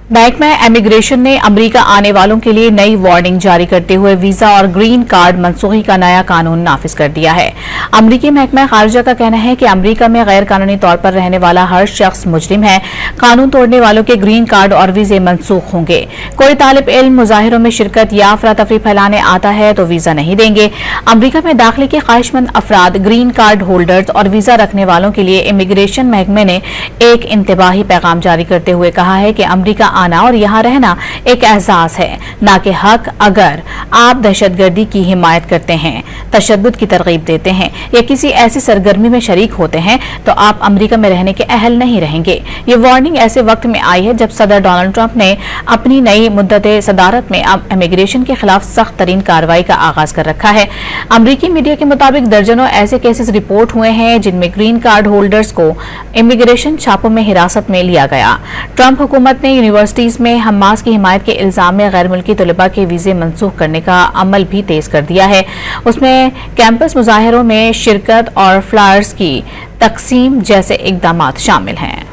महकमा इमिग्रेशन ने अमेरिका आने वालों के लिए नई वार्निंग जारी करते हुए वीजा और ग्रीन कार्ड मनसूखी का नया कानून नाफिज कर दिया है। अमेरिकी महकमा खारिजा का कहना है कि अमेरिका में गैर कानूनी तौर पर रहने वाला हर शख्स मुजरिम है। कानून तोड़ने वालों के ग्रीन कार्ड और वीजे मनसूख होंगे। कोई तालिब इल्म मुजाहिरों में शिरकत या अफरा तफरी फैलाने आता है तो वीजा नहीं देंगे। अमेरिका में दाखिले के ख्वाहिशमंद अफराद, ग्रीन कार्ड होल्डर्स और वीजा रखने वालों के लिए इमिग्रेशन महकमे ने एक इंतबाही पैगाम जारी करते हुए कहा है कि अमेरिका आना और यहाँ रहना एक एहसास है, ना कि हक। अगर आप दहशतगर्दी की हिमायत करते हैं, तशद्दुद की तरगीब देते हैं या किसी ऐसी सरगर्मी में शरीक होते हैं तो आप अमेरिका में रहने के अहल नहीं रहेंगे। ये वार्निंग ऐसे वक्त में आई है जब सदर डोनाल्ड ट्रंप ने अपनी नई मुद्दत सदारत में अब इमिग्रेशन के खिलाफ सख्त तरीन कार्रवाई का आगाज कर रखा है। अमेरिकी मीडिया के मुताबिक दर्जनों ऐसे केसेस रिपोर्ट हुए हैं जिनमें ग्रीन कार्ड होल्डर्स को इमिग्रेशन छापों में हिरासत में लिया गया। ट्रंप हुकूमत ने यूनिवर्सिटीज में हमास की हिमायत के इल्जाम में गैर मुल्की तलबा के वीजे मनसूख करने का अमल भी तेज कर दिया है। उसमें कैंपस मुजाहिरों में शिरकत और फ्लायर्स की तकसीम जैसे इकदाम शामिल हैं।